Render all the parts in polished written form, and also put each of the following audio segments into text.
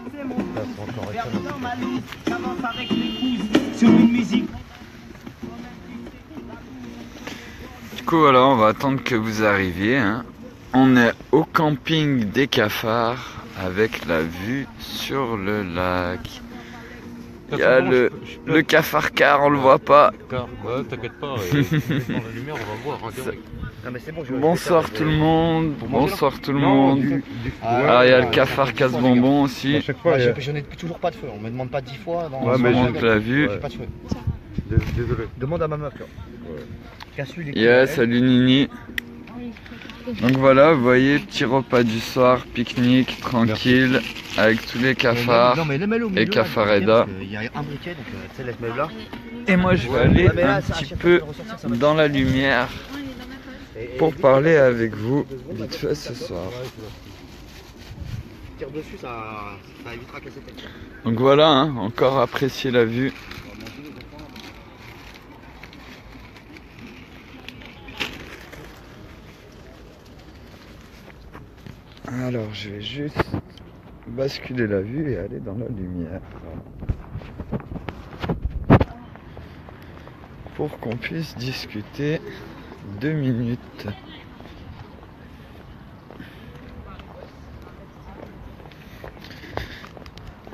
Ça, c'est encore excellent. J'avance avec l'épouse sur une musique. Du coup, voilà, on va attendre que vous arriviez. Hein. On est au camping des cafards avec la vue sur le lac. Il y a le cafard car, on le voit pas. Ouais, t'inquiète pas, dans la lumière, on va voir. Non, mais c'est bon, Bonsoir tout le monde. Bonsoir tout le monde. Ah, il y a le cafard casse-bonbon aussi. Je n'ai toujours pas de feu, on me demande pas 10 fois. On se montre la vue. J'ai pas de feu. Désolé. Demande à ma meuf. Yeah, salut Nini. Donc voilà, vous voyez, petit repas du soir, pique-nique, tranquille, avec tous les cafards et Cafareda. Il y a un briquet, donc tu sais, laisse-le là. Et moi je vais aller un petit peu dans la lumière pour parler avec vous vite fait ce soir. Tire dessus, ça évitera casser tête. Donc voilà, hein, encore apprécier la vue. Alors je vais juste basculer la vue et aller dans la lumière. Pour qu'on puisse discuter 2 minutes.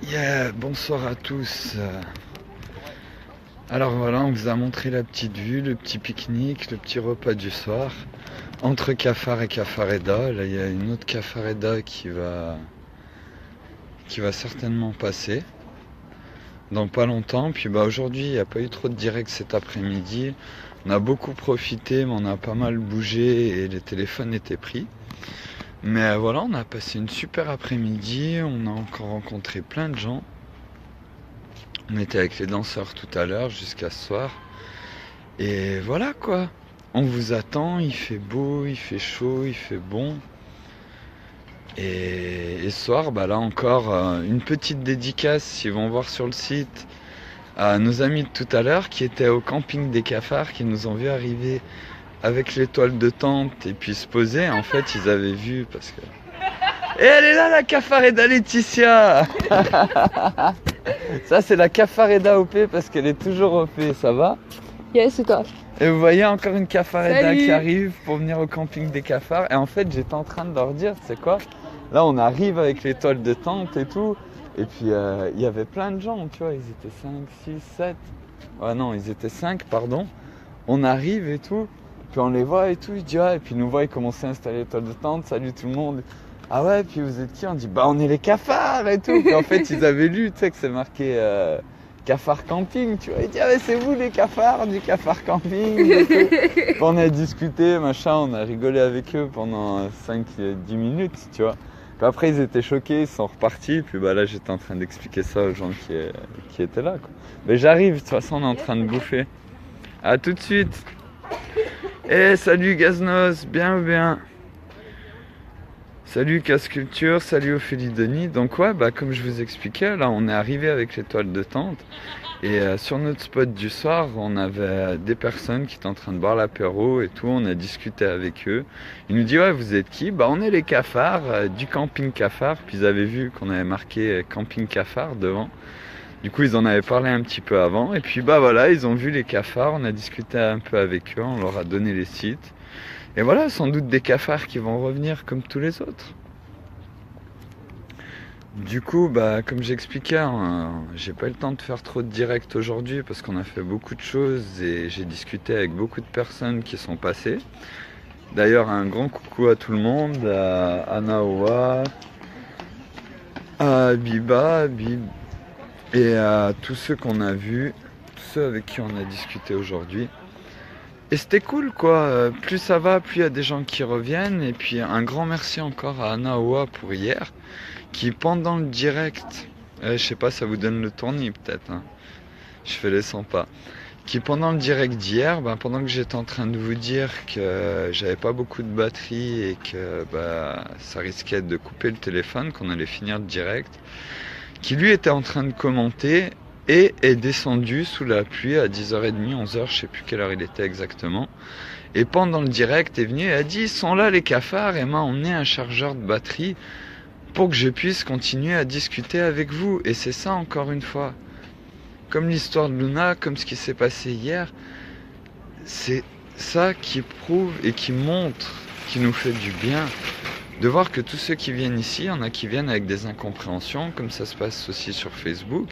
Yeah, bonsoir à tous. Alors voilà, on vous a montré la petite vue, le petit pique-nique, le petit repas du soir. Entre Cafard et Cafareda, là il y a une autre Cafareda qui va certainement passer dans pas longtemps. Puis bah aujourd'hui il n'y a pas eu trop de direct cet après-midi. On a beaucoup profité mais on a pas mal bougé et les téléphones étaient pris. Mais voilà, on a passé une super après-midi, on a encore rencontré plein de gens. On était avec les danseurs tout à l'heure jusqu'à ce soir. Et voilà quoi. On vous attend, il fait beau, il fait chaud, il fait bon. Et ce soir, bah là encore, une petite dédicace, s'ils vont voir sur le site, à nos amis de tout à l'heure qui étaient au camping des cafards, qui nous ont vu arriver avec l'étoile de tente et puis se poser. En fait, ils avaient vu parce que... Et elle est là, la Cafareda Laetitia. Ça, c'est la Cafareda OP parce qu'elle est toujours OP, ça va? Yes, c'est toi. Et vous voyez encore une Cafareda Salut. qui arrive pour venir au camping des cafards. Et en fait, j'étais en train de leur dire, tu sais quoi? Là, on arrive avec les toiles de tente et tout. Et puis, il y avait plein de gens, tu vois. Ils étaient 5, 6, 7. Ouais, non, ils étaient 5, pardon. On arrive et tout. Puis on les voit et tout. Ils disent, ah, et puis ils nous voient, ils commencent à installer les toiles de tente. Salut tout le monde. Ah ouais, puis vous êtes qui? On dit, bah, on est les cafards et tout. Puis en fait, ils avaient lu, tu sais, que c'est marqué... Cafard camping, tu vois, il dit ah mais c'est vous les cafards du cafard camping et tout. Puis on a discuté, machin, on a rigolé avec eux pendant 5-10 minutes, tu vois. Puis après ils étaient choqués, ils sont repartis, puis bah là j'étais en train d'expliquer ça aux gens qui étaient là quoi. Mais j'arrive, de toute façon on est en train de bouffer. A tout de suite. Eh salut Gaznos, bien ou bien? Salut Casse-Culture, salut Ophélie Denis. Donc ouais, bah comme je vous expliquais, là on est arrivé avec les toiles de tente. Et sur notre spot du soir, on avait des personnes qui étaient en train de boire l'apéro et tout. On a discuté avec eux. Ils nous disent ouais, vous êtes qui? Bah on est les cafards du camping cafard. Puis ils avaient vu qu'on avait marqué camping cafard devant. Du coup ils en avaient parlé un petit peu avant. Et puis bah voilà, ils ont vu les cafards. On a discuté un peu avec eux. On leur a donné les sites. Et voilà, sans doute des cafards qui vont revenir comme tous les autres. Du coup, bah, comme j'expliquais, j'ai pas eu le temps de faire trop de direct aujourd'hui parce qu'on a fait beaucoup de choses et j'ai discuté avec beaucoup de personnes qui sont passées. D'ailleurs, un grand coucou à tout le monde, à Anaoa, à Biba, et à tous ceux qu'on a vus, tous ceux avec qui on a discuté aujourd'hui. Et c'était cool quoi, plus ça va, plus il y a des gens qui reviennent. Et puis un grand merci encore à Anaoa pour hier, qui pendant le direct, je sais pas, ça vous donne le tournis peut-être, hein. Je fais les 100 pas. Qui pendant le direct d'hier, pendant que j'étais en train de vous dire que j'avais pas beaucoup de batterie et que ça risquait de couper le téléphone, qu'on allait finir le direct, qui lui était en train de commenter et est descendu sous la pluie à 10h30, 11h, je sais plus quelle heure il était exactement. Et pendant le direct est venu et a dit ils sont là les cafards et m'a emmené un chargeur de batterie pour que je puisse continuer à discuter avec vous. Et c'est ça encore une fois. Comme l'histoire de Luna, comme ce qui s'est passé hier, c'est ça qui prouve et qui montre, qui nous fait du bien. De voir que tous ceux qui viennent ici, il y en a qui viennent avec des incompréhensions, comme ça se passe aussi sur Facebook,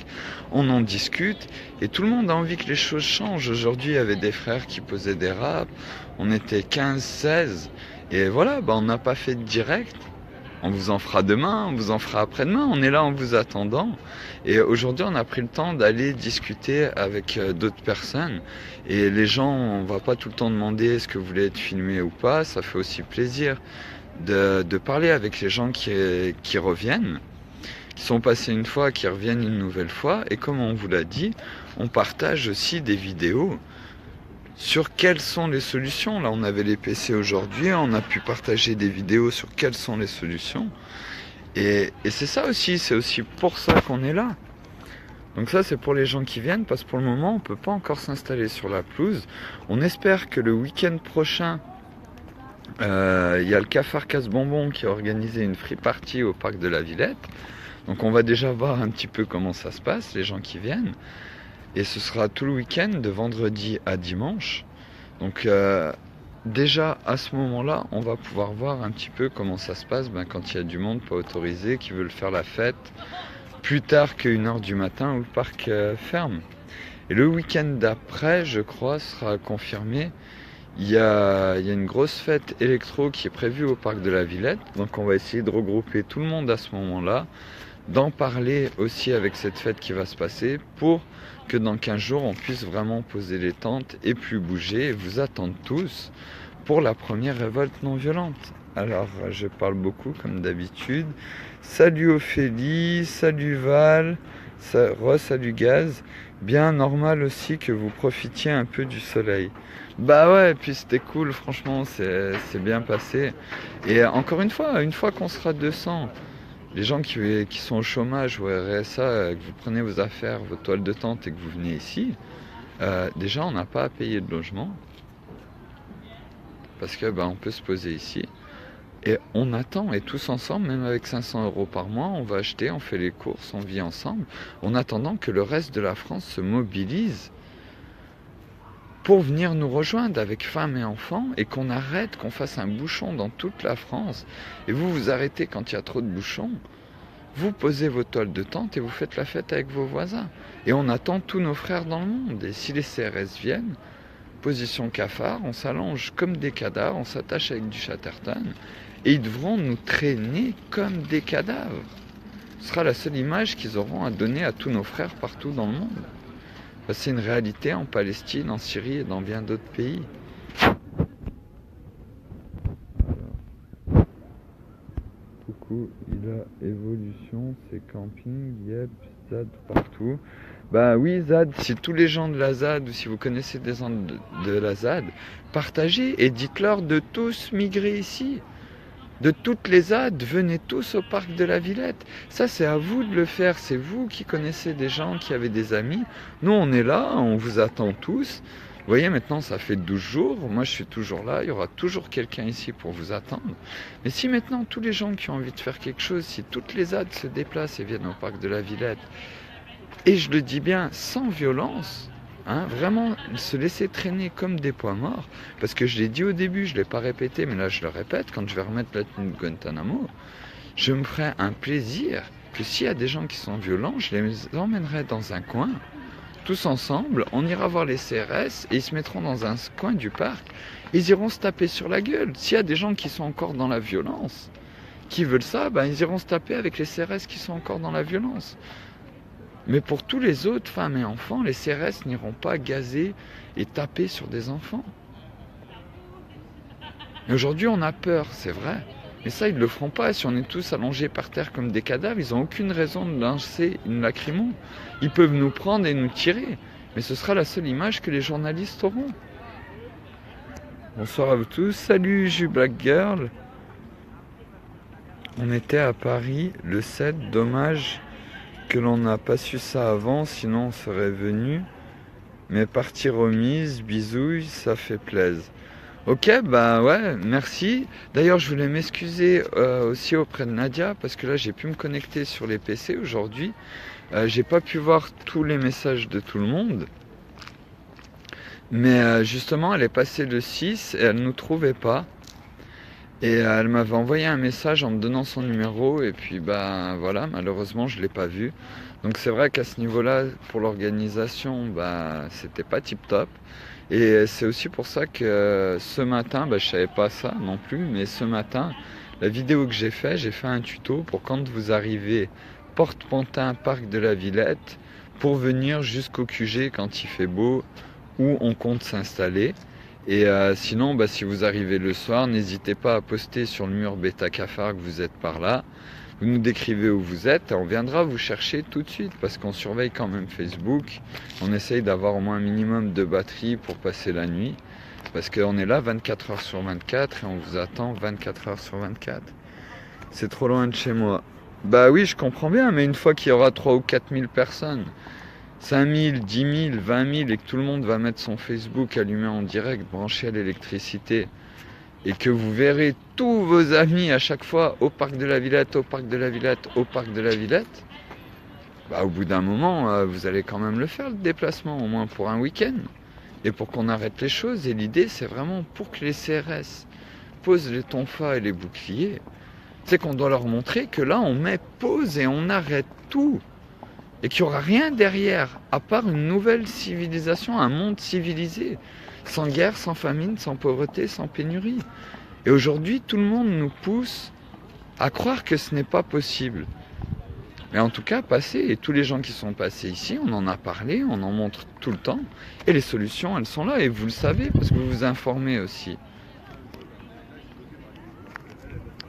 on en discute, et tout le monde a envie que les choses changent. Aujourd'hui, il y avait des frères qui posaient des raps, on était 15, 16, et voilà, on n'a pas fait de direct. On vous en fera demain, on vous en fera après-demain, on est là en vous attendant. Et aujourd'hui, on a pris le temps d'aller discuter avec d'autres personnes. Et les gens, on va pas tout le temps demander est-ce que vous voulez être filmé ou pas, ça fait aussi plaisir de parler avec les gens qui reviennent, qui sont passés une fois, qui reviennent une nouvelle fois. Et comme on vous l'a dit, on partage aussi des vidéos sur quelles sont les solutions. Là, on avait les PC aujourd'hui, on a pu partager des vidéos sur quelles sont les solutions. Et c'est ça aussi, c'est aussi pour ça qu'on est là. Donc ça, c'est pour les gens qui viennent, parce que pour le moment, on ne peut pas encore s'installer sur la pelouse. On espère que le week-end prochain, il y a le Cafard Casse-Bonbon qui a organisé une free party au parc de la Villette. Donc on va déjà voir un petit peu comment ça se passe, les gens qui viennent. Et ce sera tout le week-end, de vendredi à dimanche. Donc déjà à ce moment-là, on va pouvoir voir un petit peu comment ça se passe quand il y a du monde pas autorisé qui veulent faire la fête plus tard que 1h du matin où le parc ferme. Et le week-end d'après, je crois, sera confirmé. Il y a une grosse fête électro qui est prévue au parc de la Villette. Donc on va essayer de regrouper tout le monde à ce moment-là, d'en parler aussi avec cette fête qui va se passer pour que dans 15 jours, on puisse vraiment poser les tentes et plus bouger et vous attendre tous pour la première révolte non violente. Alors, je parle beaucoup comme d'habitude. Salut Ophélie, salut Val, salut Gaz. Bien normal aussi que vous profitiez un peu du soleil. Bah ouais, puis c'était cool, franchement, c'est bien passé. Et encore une fois qu'on sera 200, les gens qui sont au chômage ou RSA, que vous prenez vos affaires, vos toiles de tente et que vous venez ici, déjà on n'a pas à payer de logement. Parce que on peut se poser ici. Et on attend, et tous ensemble, même avec 500 € par mois, on va acheter, on fait les courses, on vit ensemble, en attendant que le reste de la France se mobilise pour venir nous rejoindre avec femmes et enfants, et qu'on arrête, qu'on fasse un bouchon dans toute la France. Et vous vous arrêtez quand il y a trop de bouchons, vous posez vos toiles de tente et vous faites la fête avec vos voisins. Et on attend tous nos frères dans le monde. Et si les CRS viennent, position cafard, on s'allonge comme des cadavres, on s'attache avec du chatterton, et ils devront nous traîner comme des cadavres. Ce sera la seule image qu'ils auront à donner à tous nos frères partout dans le monde. C'est une réalité en Palestine, en Syrie et dans bien d'autres pays. Coucou, il a évolution, c'est camping, yep, ZAD partout. Bah oui, ZAD, si tous les gens de la ZAD, ou si vous connaissez des gens de la ZAD, partagez et dites-leur de tous migrer ici. De toutes les ZAD, venez tous au parc de la Villette. Ça, c'est à vous de le faire. C'est vous qui connaissez des gens, qui avez des amis. Nous, on est là, on vous attend tous. Vous voyez, maintenant, ça fait 12 jours. Moi, je suis toujours là. Il y aura toujours quelqu'un ici pour vous attendre. Mais si maintenant, tous les gens qui ont envie de faire quelque chose, si toutes les ZAD se déplacent et viennent au parc de la Villette, et je le dis bien, sans violence, vraiment se laisser traîner comme des pois morts, parce que je l'ai dit au début, je ne l'ai pas répété, mais là je le répète, quand je vais remettre la tenue de Guantanamo, je me ferai un plaisir que s'il y a des gens qui sont violents, je les emmènerai dans un coin, tous ensemble, on ira voir les CRS, et ils se mettront dans un coin du parc, ils iront se taper sur la gueule. S'il y a des gens qui sont encore dans la violence, qui veulent ça, ils iront se taper avec les CRS qui sont encore dans la violence. Mais pour tous les autres femmes et enfants, les CRS n'iront pas gazer et taper sur des enfants. Et aujourd'hui, on a peur, c'est vrai. Mais ça, ils ne le feront pas. Si on est tous allongés par terre comme des cadavres, ils n'ont aucune raison de lancer une lacrymo. Ils peuvent nous prendre et nous tirer. Mais ce sera la seule image que les journalistes auront. Bonsoir à vous tous. Salut, Ju Black Girl. On était à Paris le 7, dommage que l'on n'a pas su ça avant, sinon on serait venu. Mais partie remise, bisouille, ça fait plaisir. Ok, bah ouais, merci. D'ailleurs, je voulais m'excuser aussi auprès de Nadia parce que là, j'ai pu me connecter sur les PC aujourd'hui. J'ai pas pu voir tous les messages de tout le monde. Mais justement, elle est passée le 6 et elle nous trouvait pas. Et elle m'avait envoyé un message en me donnant son numéro. Et puis, bah voilà, malheureusement, je l'ai pas vu. Donc c'est vrai qu'à ce niveau-là, pour l'organisation, bah c'était pas tip top. Et c'est aussi pour ça que ce matin, bah, je savais pas ça non plus, mais ce matin, la vidéo que j'ai fait un tuto pour quand vous arrivez Porte Pantin, Parc de la Villette, pour venir jusqu'au QG quand il fait beau, où on compte s'installer. Et sinon, bah, si vous arrivez le soir, n'hésitez pas à poster sur le mur Bêta Cafard que vous êtes par là. Vous nous décrivez où vous êtes et on viendra vous chercher tout de suite parce qu'on surveille quand même Facebook. On essaye d'avoir au moins un minimum de batterie pour passer la nuit parce qu'on est là 24 heures sur 24 et on vous attend 24 heures sur 24. C'est trop loin de chez moi. Bah oui, je comprends bien, mais une fois qu'il y aura 3 ou 4 000 personnes, 5 000, 10 000, 20 000 et que tout le monde va mettre son Facebook allumé en direct, branché à l'électricité, et que vous verrez tous vos amis à chaque fois au parc de la Villette, au parc de la Villette, au parc de la Villette, bah, au bout d'un moment, vous allez quand même le faire, le déplacement, au moins pour un week-end. Et pour qu'on arrête les choses. Et l'idée, c'est vraiment pour que les CRS posent les tonfas et les boucliers, c'est qu'on doit leur montrer que là, on met pause et on arrête tout. Et qu'il n'y aura rien derrière, à part une nouvelle civilisation, un monde civilisé. Sans guerre, sans famine, sans pauvreté, sans pénurie. Et aujourd'hui, tout le monde nous pousse à croire que ce n'est pas possible. Mais en tout cas, passer, et tous les gens qui sont passés ici, on en a parlé, on en montre tout le temps. Et les solutions, elles sont là, et vous le savez, parce que vous vous informez aussi.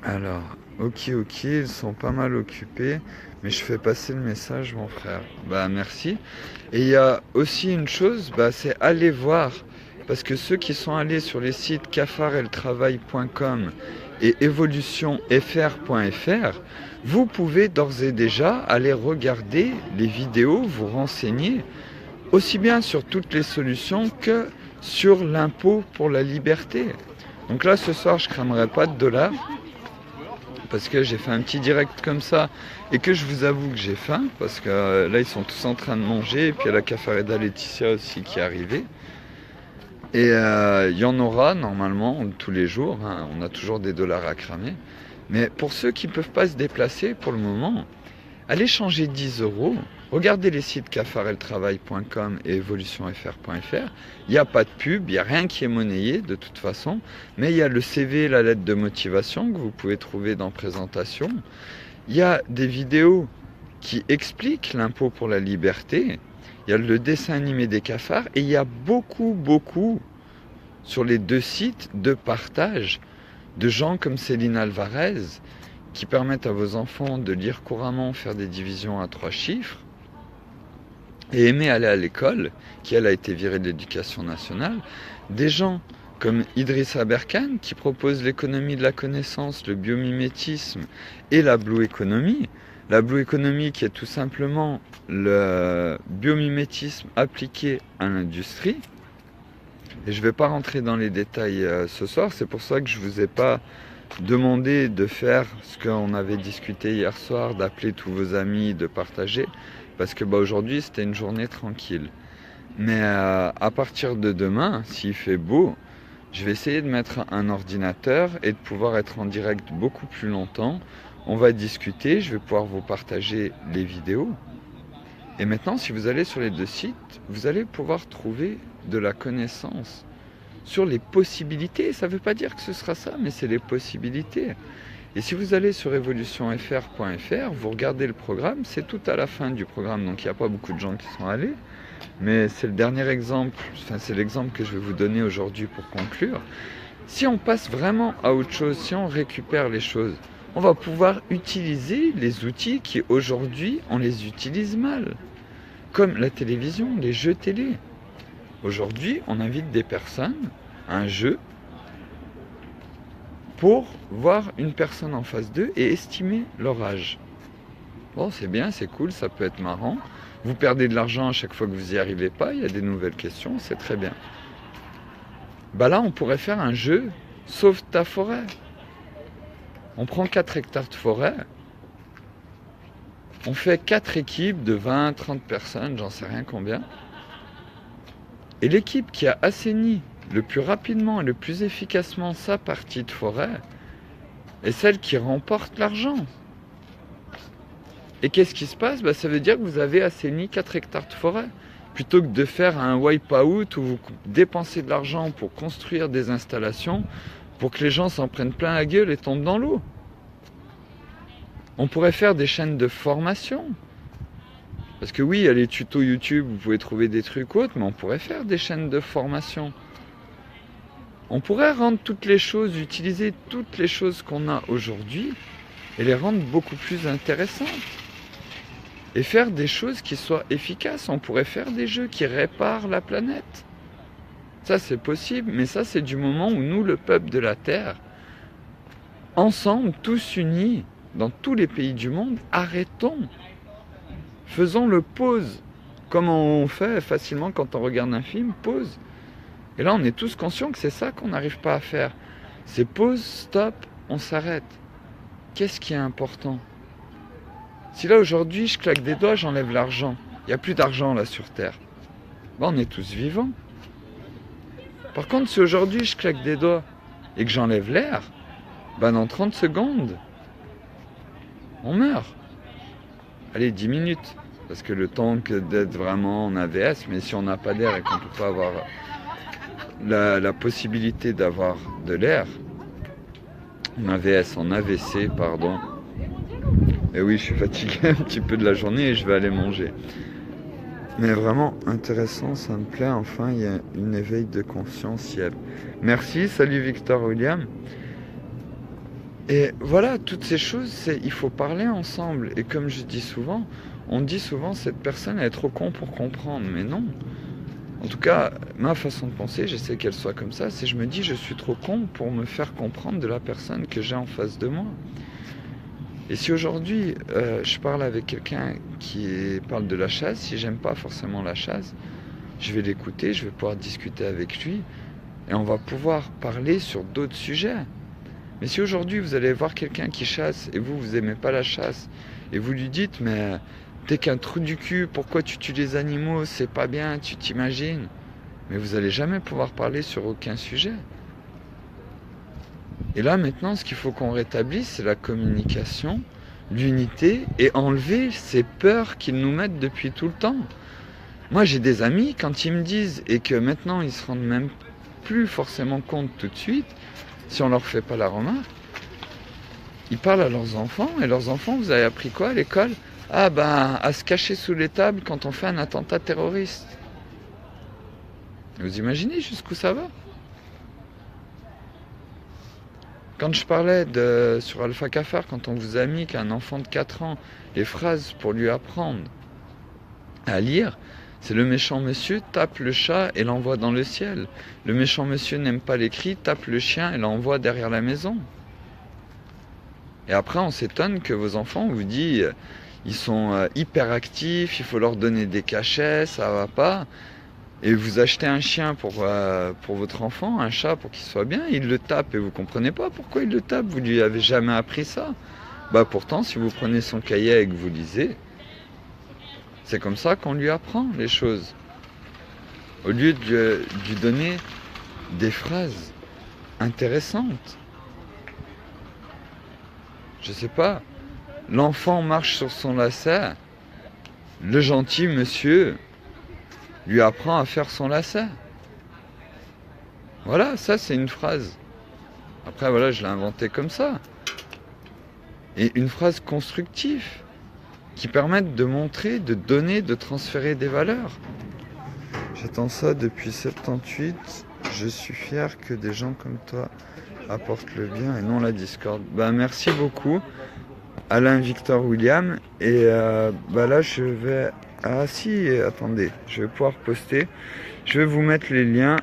Alors, ok, ils sont pas mal occupés, mais je fais passer le message, mon frère. Bah, merci. Et il y a aussi une chose, bah, c'est aller voir. Parce que ceux qui sont allés sur les sites cafardeltravail.com et evolutionfr.fr, vous pouvez d'ores et déjà aller regarder les vidéos, vous renseigner, aussi bien sur toutes les solutions que sur l'impôt pour la liberté. Donc là, ce soir, je ne cramerai pas de dollars, parce que j'ai fait un petit direct comme ça, et que je vous avoue que j'ai faim, parce que là, ils sont tous en train de manger, et puis il y a la Cafareda Laetitia aussi qui est arrivée. Et il y en aura normalement tous les jours, hein, on a toujours des dollars à cramer. Mais pour ceux qui ne peuvent pas se déplacer pour le moment, allez changer 10 €, regardez les sites cafardeltravail.com et evolutionfr.fr. Il n'y a pas de pub, il n'y a rien qui est monnayé de toute façon, mais il y a le CV, la lettre de motivation que vous pouvez trouver dans présentation. Il y a des vidéos qui expliquent l'impôt pour la liberté. Il y a le dessin animé des cafards et il y a beaucoup sur les deux sites de partage de gens comme Céline Alvarez qui permettent à vos enfants de lire couramment, faire des divisions à 3 chiffres et aimer aller à l'école, qui elle a été virée de l'éducation nationale. Des gens comme Idrissa Berkane qui propose l'économie de la connaissance, le biomimétisme et la Blue Economy. La Blue Economy qui est tout simplement le biomimétisme appliqué à l'industrie. Et je ne vais pas rentrer dans les détails ce soir, c'est pour ça que je ne vous ai pas demandé de faire ce qu'on avait discuté hier soir, d'appeler tous vos amis, de partager, parce que aujourd'hui c'était une journée tranquille. Mais à partir de demain, s'il fait beau, je vais essayer de mettre un ordinateur et de pouvoir être en direct beaucoup plus longtemps. On va discuter, je vais pouvoir vous partager les vidéos. Et maintenant, si vous allez sur les deux sites, vous allez pouvoir trouver de la connaissance sur les possibilités. Ça ne veut pas dire que ce sera ça, mais c'est les possibilités. Et si vous allez sur evolutionfr.fr, vous regardez le programme, c'est tout à la fin du programme, donc il n'y a pas beaucoup de gens qui sont allés. Mais c'est le dernier exemple, enfin c'est l'exemple que je vais vous donner aujourd'hui pour conclure. Si on passe vraiment à autre chose, si on récupère les choses, on va pouvoir utiliser les outils qui aujourd'hui on les utilise mal, comme la télévision, les jeux télé. Aujourd'hui, on invite des personnes à un jeu pour voir une personne en face d'eux et estimer leur âge. Bon, c'est bien, c'est cool, ça peut être marrant. Vous perdez de l'argent à chaque fois que vous n'y arrivez pas, il y a des nouvelles questions, c'est très bien. Bah là, on pourrait faire un jeu, sauve ta forêt. On prend 4 hectares de forêt, on fait 4 équipes de 20, 30 personnes, j'en sais rien combien. Et l'équipe qui a assaini le plus rapidement et le plus efficacement sa partie de forêt est celle qui remporte l'argent. Et qu'est-ce qui se passe? Bah, ça veut dire que vous avez assaini 4 hectares de forêt. Plutôt que de faire un wipe-out où vous dépensez de l'argent pour construire des installations, pour que les gens s'en prennent plein la gueule et tombent dans l'eau. On pourrait faire des chaînes de formation. Parce que oui, il y a les tutos YouTube, vous pouvez trouver des trucs autres, mais on pourrait faire des chaînes de formation. On pourrait rendre toutes les choses, utiliser toutes les choses qu'on a aujourd'hui et les rendre beaucoup plus intéressantes. Et faire des choses qui soient efficaces. On pourrait faire des jeux qui réparent la planète. Ça, c'est possible, mais ça, c'est du moment où nous, le peuple de la Terre, ensemble, tous unis, dans tous les pays du monde, arrêtons. Faisons le pause, comme on fait facilement quand on regarde un film, pause. Et là, on est tous conscients que c'est ça qu'on n'arrive pas à faire. C'est pause, stop, on s'arrête. Qu'est-ce qui est important? Si là, aujourd'hui, je claque des doigts, j'enlève l'argent. Il n'y a plus d'argent là sur Terre. Ben, on est tous vivants. Par contre, si aujourd'hui, je claque des doigts et que j'enlève l'air, ben dans 30 secondes, on meurt. Allez, 10 minutes. Parce que le temps que d'être vraiment en AVS, mais si on n'a pas d'air et qu'on ne peut pas avoir la possibilité d'avoir de l'air, en AVS, en AVC, pardon. Et oui, je suis fatigué un petit peu de la journée et je vais aller manger. Mais vraiment intéressant, ça me plaît. Enfin, il y a une éveil de conscience. Merci, salut Victor William. Et voilà, toutes ces choses, il faut parler ensemble. Et comme je dis souvent, on dit souvent cette personne elle est trop con pour comprendre. Mais non. En tout cas, ma façon de penser, j'essaie qu'elle soit comme ça, c'est je me dis je suis trop con pour me faire comprendre de la personne que j'ai en face de moi. Et si aujourd'hui je parle avec quelqu'un qui parle de la chasse, si j'aime pas forcément la chasse, je vais l'écouter, je vais pouvoir discuter avec lui et on va pouvoir parler sur d'autres sujets. Mais si aujourd'hui vous allez voir quelqu'un qui chasse et vous aimez pas la chasse et vous lui dites mais t'es qu'un trou du cul, pourquoi tu tues les animaux, c'est pas bien, tu t'imagines, mais vous allez jamais pouvoir parler sur aucun sujet. Et là, maintenant, ce qu'il faut qu'on rétablisse, c'est la communication, l'unité et enlever ces peurs qu'ils nous mettent depuis tout le temps. Moi, j'ai des amis, quand ils me disent, et que maintenant, ils se rendent même plus forcément compte tout de suite, si on leur fait pas la remarque, ils parlent à leurs enfants, et leurs enfants, vous avez appris quoi à l'école? Ah ben, à se cacher sous les tables quand on fait un attentat terroriste. Vous imaginez jusqu'où ça va? Quand je parlais sur Alpha Cafard, quand on vous a mis qu'un enfant de 4 ans, les phrases pour lui apprendre à lire, c'est le méchant monsieur tape le chat et l'envoie dans le ciel. Le méchant monsieur n'aime pas les cris, tape le chien et l'envoie derrière la maison. Et après, on s'étonne que vos enfants vous disent, ils sont hyper actifs, il faut leur donner des cachets, ça va pas. Et vous achetez un chien pour votre enfant, un chat pour qu'il soit bien, il le tape et vous comprenez pas pourquoi il le tape, vous lui avez jamais appris ça. Bah pourtant, si vous prenez son cahier et que vous lisez, c'est comme ça qu'on lui apprend les choses. Au lieu de lui donner des phrases intéressantes. Je sais pas, l'enfant marche sur son lacet, le gentil monsieur lui apprend à faire son lacet. Voilà, ça c'est une phrase. Après voilà, je l'ai inventé comme ça. Et une phrase constructive qui permette de montrer, de donner, de transférer des valeurs. J'attends ça depuis 78. Je suis fier que des gens comme toi apportent le bien et non la discorde. Ben, merci beaucoup Alain Victor William. Et là je vais... Ah si, attendez, je vais pouvoir poster. Je vais vous mettre les liens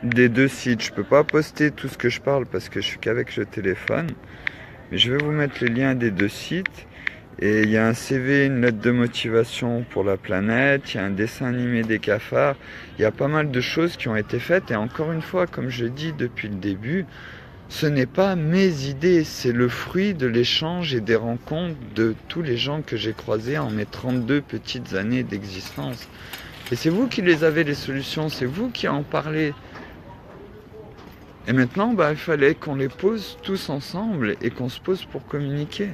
des 2 sites. Je peux pas poster tout ce que je parle parce que je suis qu'avec le téléphone. Mais je vais vous mettre les liens des 2 sites. Et il y a un CV, une lettre de motivation pour la planète, il y a un dessin animé des cafards. Il y a pas mal de choses qui ont été faites. Et encore une fois, comme je dis depuis le début, ce n'est pas mes idées, c'est le fruit de l'échange et des rencontres de tous les gens que j'ai croisés en mes 32 petites années d'existence. Et c'est vous qui les avez, les solutions, c'est vous qui en parlez. Et maintenant, il fallait qu'on les pose tous ensemble et qu'on se pose pour communiquer.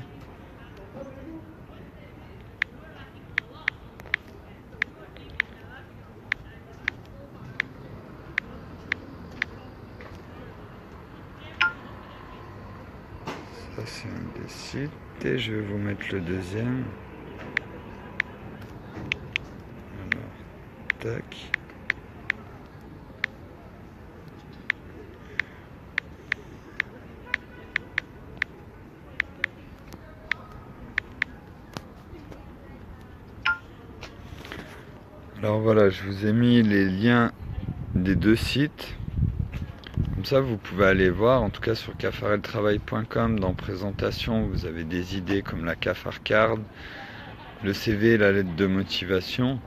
Ça, c'est un des sites et je vais vous mettre le deuxième. Alors, tac. Alors voilà, je vous ai mis les liens des deux sites. Comme ça, vous pouvez aller voir, en tout cas sur cafareltravail.com, dans présentation, vous avez des idées comme la cafard card, le CV, la lettre de motivation.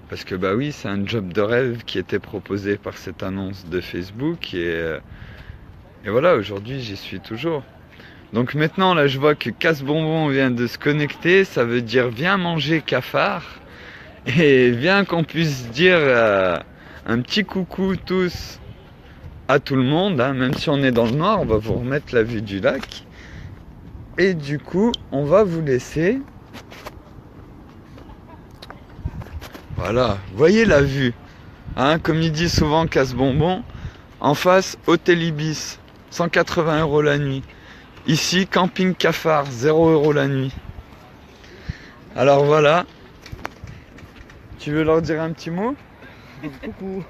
Parce que oui, c'est un job de rêve qui était proposé par cette annonce de Facebook. Et voilà, aujourd'hui, j'y suis toujours. Donc maintenant, là, je vois que Casse-Bonbon vient de se connecter. Ça veut dire viens manger cafard. Et viens qu'on puisse dire un petit coucou tous à tout le monde, hein. Même si on est dans le noir, on va vous remettre la vue du lac. Et du coup, on va vous laisser. Voilà, voyez la vue. Hein, comme il dit souvent Casse-Bonbon, en face, Hôtel Ibis, 180 € la nuit. Ici, Camping Cafard, 0 € la nuit. Alors voilà. Tu veux leur dire un petit mot? Coucou.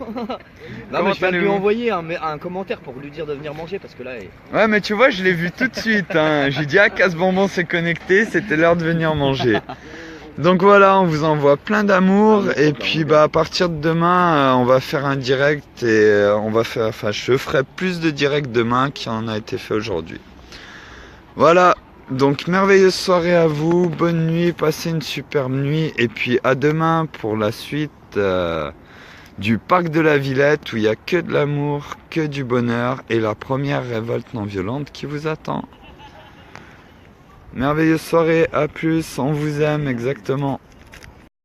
Non mais je viens de lui envoyer un commentaire pour lui dire de venir manger parce que là... Ouais mais tu vois, je l'ai vu tout de suite. Hein. J'ai dit Casse-Bonbon s'est connecté, c'était l'heure de venir manger. Donc voilà, on vous envoie plein d'amour. Et puis à partir de demain, on va faire un direct. Et je ferai plus de directs demain qu'il en a été fait aujourd'hui. Voilà. Donc merveilleuse soirée à vous, bonne nuit, passez une superbe nuit et puis à demain pour la suite du parc de la Villette où il n'y a que de l'amour, que du bonheur et la première révolte non violente qui vous attend. Merveilleuse soirée, à plus, on vous aime exactement.